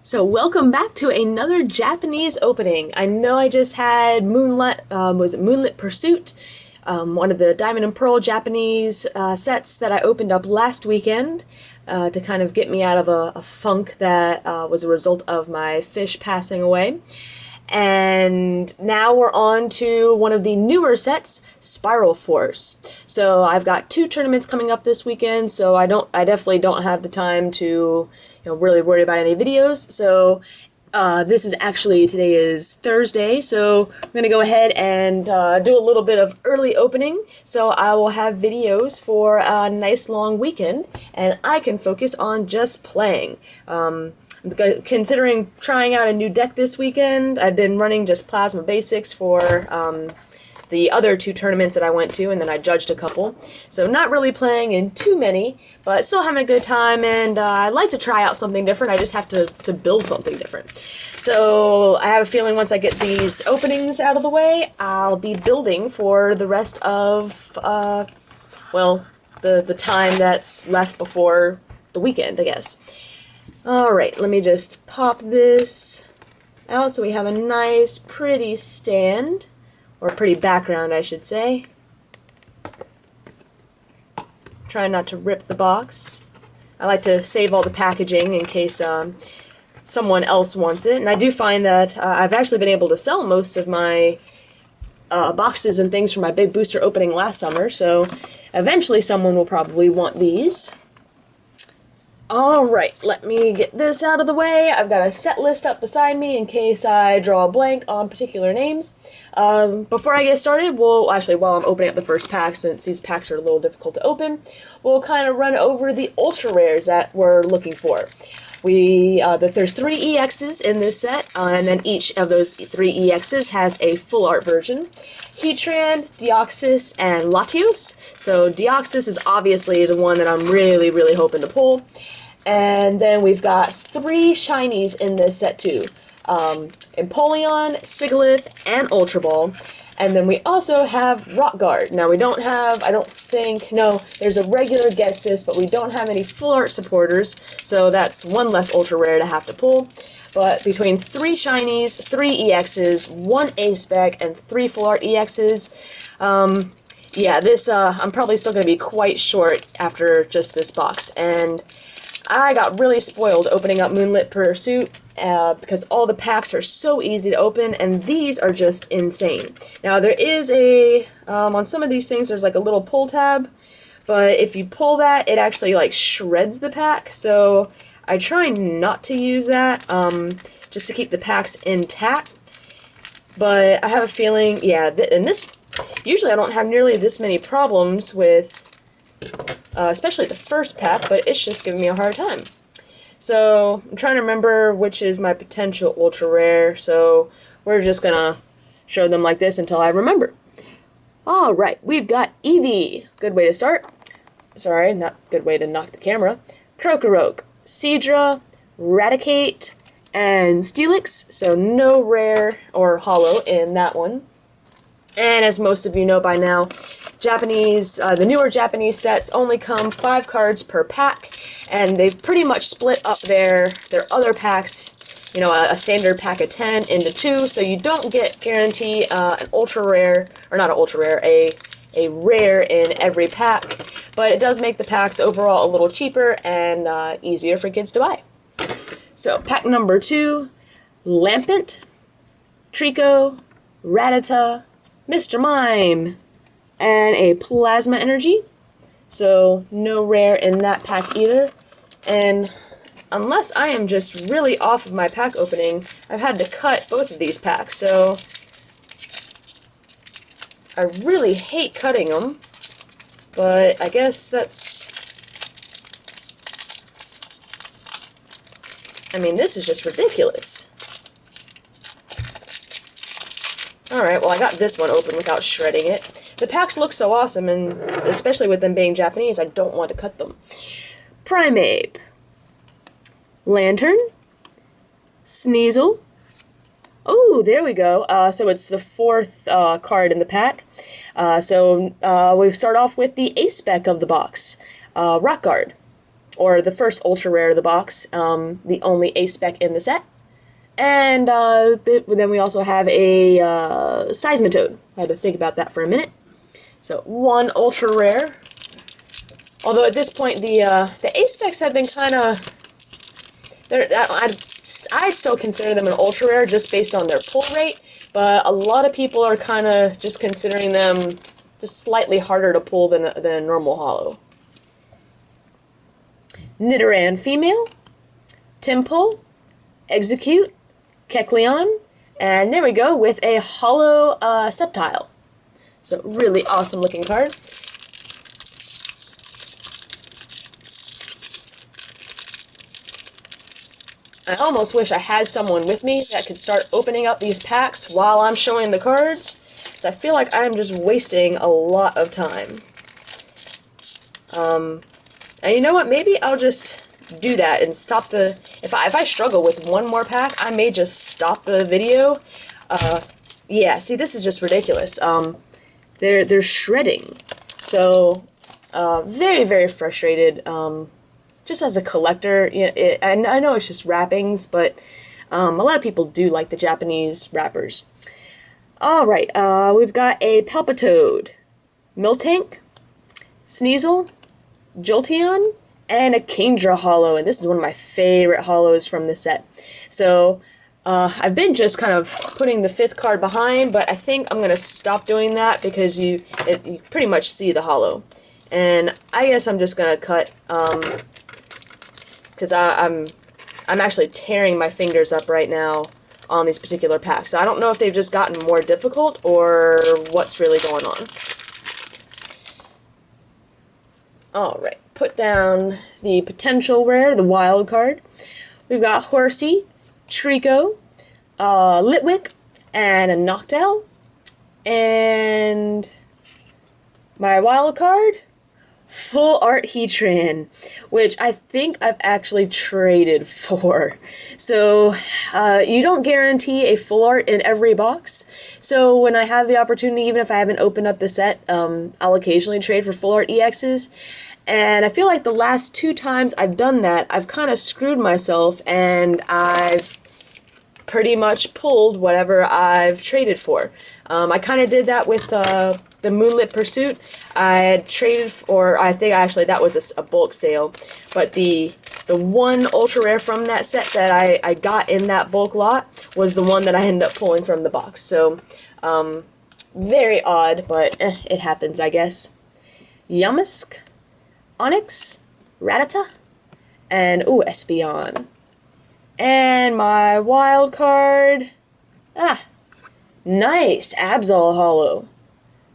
So welcome back to another Japanese opening. I know I just had Moonlit Pursuit, one of the Diamond and Pearl Japanese sets that I opened up last weekend to kind of get me out of a funk that was a result of my fish passing away. And now we're on to one of the newer sets, Spiral Force. So I've got 2 tournaments coming up this weekend, so I definitely don't have the time to, really worry about any videos. So today is Thursday, so I'm gonna go ahead and do a little bit of early opening. So I will have videos for a nice long weekend, and I can focus on just playing. Considering trying out a new deck this weekend. I've been running just Plasma Basics for the other 2 tournaments that I went to, and then I judged a couple. So not really playing in too many, but still having a good time, and I'd like to try out something different. I just have to build something different. So I have a feeling once I get these openings out of the way, I'll be building for the rest of, the time that's left before the weekend, I guess. Alright, let me just pop this out so we have a nice, pretty stand, or pretty background, I should say. Try not to rip the box. I like to save all the packaging in case someone else wants it, and I do find that I've actually been able to sell most of my boxes and things from my big booster opening last summer, so eventually someone will probably want these. Alright, let me get this out of the way. I've got a set list up beside me in case I draw a blank on particular names. Before I get started, while I'm opening up the first pack, since these packs are a little difficult to open, we'll kind of run over the ultra rares that we're looking for. There's 3 EXs in this set, and then each of those 3 EXs has a full art version. Heatran, Deoxys, and Latios. So Deoxys is obviously the one that I'm really, really hoping to pull. And then we've got 3 shinies in this set too. Empoleon, Sigilyph, and Ultra Ball. And then we also have Rock Guard. Now we don't have, there's a regular Getsis, but we don't have any full art supporters, so that's 1 less ultra rare to have to pull. But between 3 shinies, 3 EXs, 1 A-Spec, and 3 full art EXs, I'm probably still going to be quite short after just this box. And I got really spoiled opening up Moonlit Pursuit because all the packs are so easy to open, and these are just insane. Now there is on some of these things there's like a little pull tab, but if you pull that, it actually like shreds the pack, so I try not to use that, just to keep the packs intact. But I have a feeling, usually I don't have nearly this many problems with especially the first pack, but it's just giving me a hard time. So I'm trying to remember which is my potential ultra rare, so we're just gonna show them like this until I remember. Alright, we've got Eevee. Good way to start. Sorry, not good way to knock the camera. Krokorok, Seadra, Raticate, and Steelix, so no rare or holo in that one. And as most of you know by now, the newer Japanese sets only come 5 cards per pack, and they've pretty much split up their other packs, a standard pack of 10 into 2, so you don't guarantee an ultra rare, or not an ultra rare, a rare in every pack, but it does make the packs overall a little cheaper and easier for kids to buy. So pack number 2, Lampent, Trico, Rattata, Mr. Mime, and a Plasma Energy. So no rare in that pack either. And unless I am just really off of my pack opening, I've had to cut both of these packs. So I really hate cutting them, but I guess this is just ridiculous. Alright, well I got this one open without shredding it. The packs look so awesome, and especially with them being Japanese, I don't want to cut them. Primeape, Lantern, Sneasel. Oh, there we go. So it's the 4th card in the pack. We start off with the A-Spec of the box, Rock Guard. or the first ultra rare of the box, the only A spec in the set. And then we also have a Seismitoad. I had to think about that for a minute. So one ultra rare. Although at this point the A specs have been kind of, I'd still consider them an ultra rare just based on their pull rate, but a lot of people are kind of just considering them just slightly harder to pull than a normal holo. Nidoran female, Timple, Execute, Kecleon, and there we go with a holo Sceptile. So really awesome looking card. I almost wish I had someone with me that could start opening up these packs while I'm showing the cards, because I feel like I'm just wasting a lot of time. And you know what, maybe I'll just do that and stop the, if I struggle with one more pack, I may just stop the video. Yeah, see, this is just ridiculous. They're shredding. So, very, very frustrated. Just as a collector, you know, I know it's just wrappings, but a lot of people do like the Japanese wrappers. Alright, we've got a Palpitoad, Miltank, Sneasel, Jolteon, and a Kingdra holo, and this is one of my favorite holos from the set. So, I've been just kind of putting the 5th card behind, but I think I'm going to stop doing that because you pretty much see the holo. And I guess I'm just going to cut, because I'm actually tearing my fingers up right now on these particular packs. So I don't know if they've just gotten more difficult or what's really going on. Alright, put down the potential rare, the wild card. We've got Horsey, Trico, Litwick, and a Noctowl. And my wild card, Full Art Heatran, which I think I've actually traded for. So, you don't guarantee a full art in every box. So when I have the opportunity, even if I haven't opened up the set, I'll occasionally trade for full art EXs. And I feel like the last 2 times I've done that, I've kind of screwed myself and I've pretty much pulled whatever I've traded for. I kind of did that with the Moonlit Pursuit. I had traded, or I think actually that was a bulk sale, but the one ultra rare from that set that I got in that bulk lot was the one that I ended up pulling from the box. So, very odd, but it happens, I guess. Yamask, Onyx, Rattata, and ooh, Espeon. And my wild card, nice, Absol holo.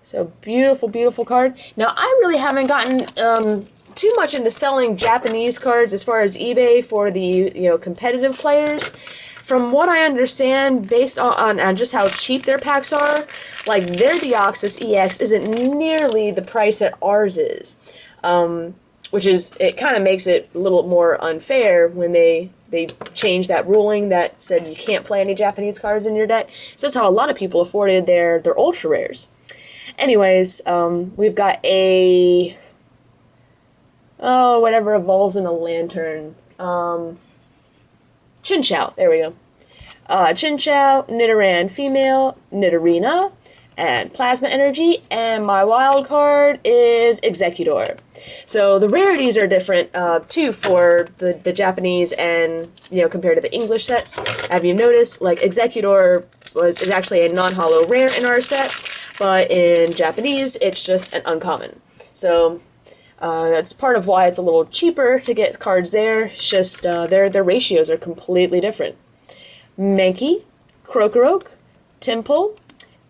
So beautiful, beautiful card. Now I really haven't gotten too much into selling Japanese cards as far as eBay for the competitive players. From what I understand, based on just how cheap their packs are, like their Deoxys EX isn't nearly the price that ours is. Which is, it kind of makes it a little more unfair when they changed that ruling that said you can't play any Japanese cards in your deck. So that's how a lot of people afforded their ultra rares. Anyways, we've got a, whatever evolves in a lantern. Chinchou, there we go. Chinchou, Nidoran female, Nidorina, and Plasma Energy, and my wild card is Executor. So the rarities are different too for the Japanese and compared to the English sets. Have you noticed, like Executor is actually a non-holo rare in our set, but in Japanese it's just an uncommon. So that's part of why it's a little cheaper to get cards there. It's just their ratios are completely different. Mankey, Krokorok, Timple,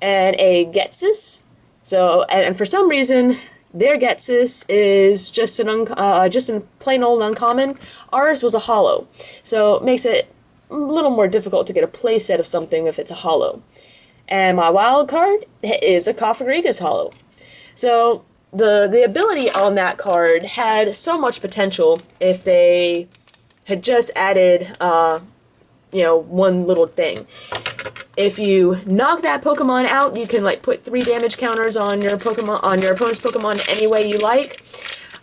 and a Getsis. So, and for some reason, their Getsis is just a plain old uncommon. Ours was a holo, so it makes it a little more difficult to get a playset of something if it's a holo. And my wild card is a Cofagrigus holo. So the ability on that card had so much potential if they had just added one little thing. If you knock that Pokemon out, you can like put 3 damage counters on your Pokemon, on your opponent's Pokemon any way you like.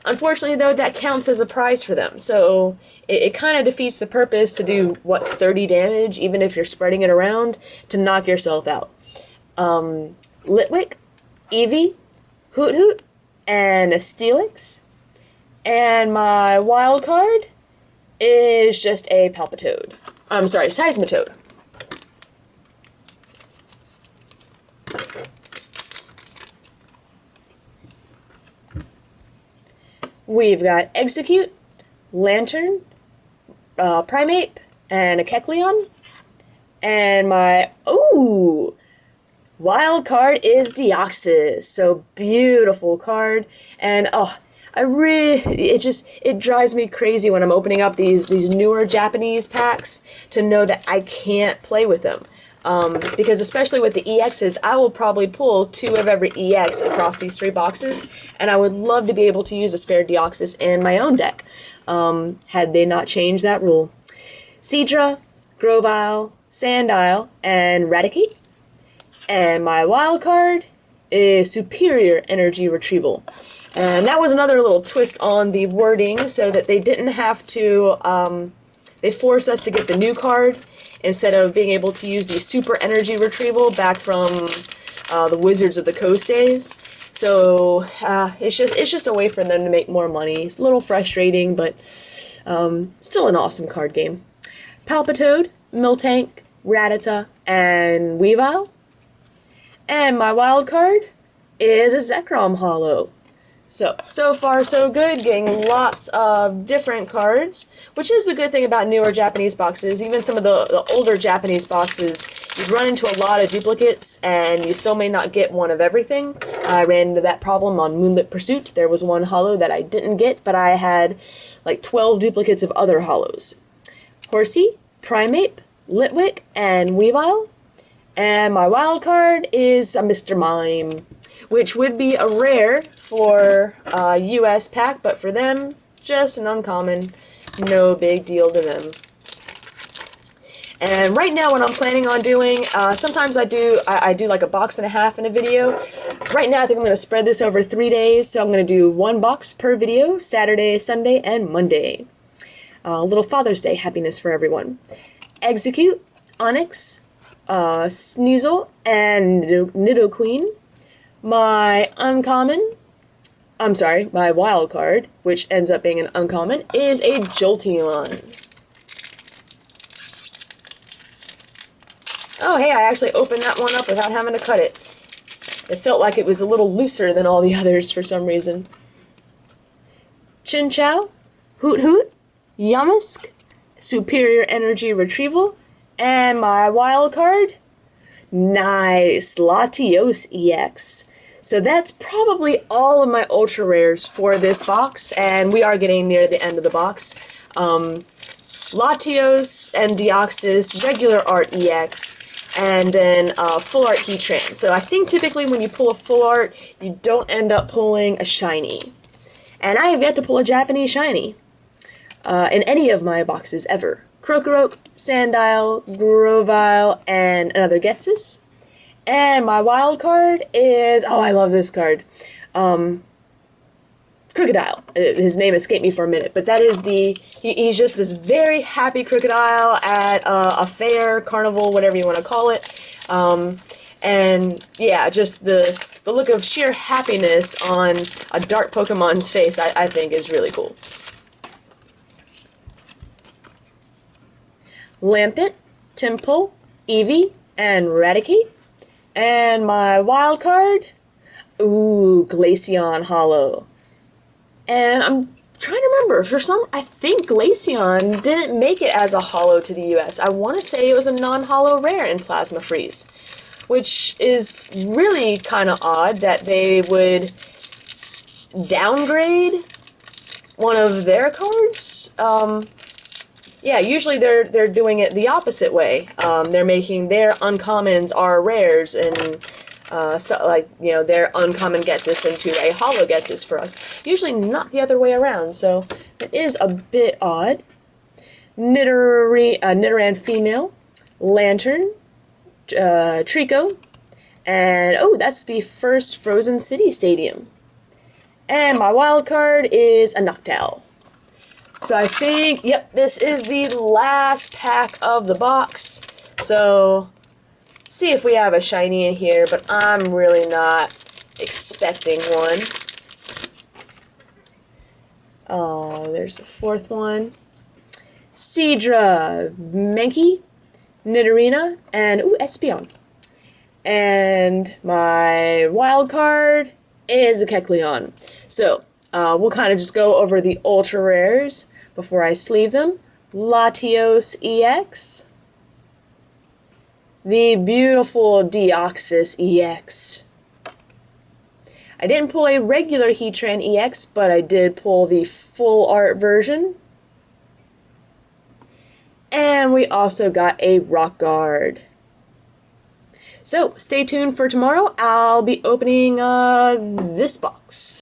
Unfortunately, though, that counts as a prize for them, so it kind of defeats the purpose to do, what, 30 damage, even if you're spreading it around, to knock yourself out. Litwick, Eevee, Hoot Hoot, and a Steelix. And my wild card is just a Palpitoad. I'm sorry, Seismitoad. We've got Execute, Lantern, Primeape, and a Kecleon. And my, ooh, wild card is Deoxys. So beautiful card. And it drives me crazy when I'm opening up these newer Japanese packs to know that I can't play with them. Because especially with the EXs, I will probably pull 2 of every EX across these 3 boxes, and I would love to be able to use a spare Deoxys in my own deck, had they not changed that rule. Seadra, Grovyle, Sandile, and Raticate. And my wild card is Superior Energy Retrieval. And that was another little twist on the wording so that they didn't have to, they forced us to get the new card instead of being able to use the Super Energy Retrieval back from the Wizards of the Coast days. So it's just a way for them to make more money. It's a little frustrating, but still an awesome card game. Palpitoad, Miltank, Rattata, and Weavile. And my wild card is a Zekrom Holo. So far so good, getting lots of different cards, which is the good thing about newer Japanese boxes. Even some of the older Japanese boxes, you run into a lot of duplicates, and you still may not get one of everything. I ran into that problem on Moonlit Pursuit. There was one holo that I didn't get, but I had like 12 duplicates of other holos. Horsey, Primeape, Litwick, and Weavile. And my wild card is a Mr. Mime, which would be a rare for a US pack, but for them, just an uncommon. No big deal to them. And right now what I'm planning on doing, sometimes I do like a box and a half in a video. Right now I think I'm going to spread this over 3 days, so I'm going to do 1 box per video, Saturday, Sunday, and Monday. A little Father's Day happiness for everyone. Execute, Onyx, Sneasel, and Nidoqueen. My my wild card, which ends up being an uncommon, is a Jolteon. Oh hey, I actually opened that one up without having to cut it. It felt like it was a little looser than all the others for some reason. Chinchou, Hoot Hoot, Yamask, Superior Energy Retrieval, and my wild card, nice, Latios EX. So that's probably all of my ultra rares for this box, and we are getting near the end of the box. Latios and Deoxys, regular art EX, and then full art Heatran. So I think typically when you pull a full art, you don't end up pulling a shiny. And I have yet to pull a Japanese shiny in any of my boxes ever. Krokorok, Sandile, Grovyle, and another Getsis. And my wild card is, oh, I love this card, Crocodile. His name escaped me for a minute, but that is he's just this very happy crocodile at a fair, carnival, whatever you want to call it. And yeah, just the look of sheer happiness on a dark Pokemon's face, I think is really cool. Lampent, Temple, Eevee, and Raticate. And my wild card, ooh, Glaceon Holo. And I'm trying to remember, I think Glaceon didn't make it as a holo to the US. I want to say it was a non-holo rare in Plasma Freeze, which is really kind of odd that they would downgrade one of their cards. Yeah, usually they're doing it the opposite way. They're making their uncommons are rares, and so, like, you know, their uncommon gets us into a holo gets us for us. Usually not the other way around, so it is a bit odd. Nidoran female, Lantern, Trico, and oh, that's the first Frozen City Stadium. And my wild card is a Noctowl. So I think, yep, this is the last pack of the box. So, see if we have a shiny in here, but I'm really not expecting one. Oh, there's a fourth one. Seadra, Mankey, Nidorina, and ooh, Espeon. And my wild card is a Kecleon. So, we'll kind of just go over the ultra rares before I sleeve them. Latios EX. The beautiful Deoxys EX. I didn't pull a regular Heatran EX, but I did pull the full art version. And we also got a Rock Guard. So, stay tuned for tomorrow. I'll be opening this box.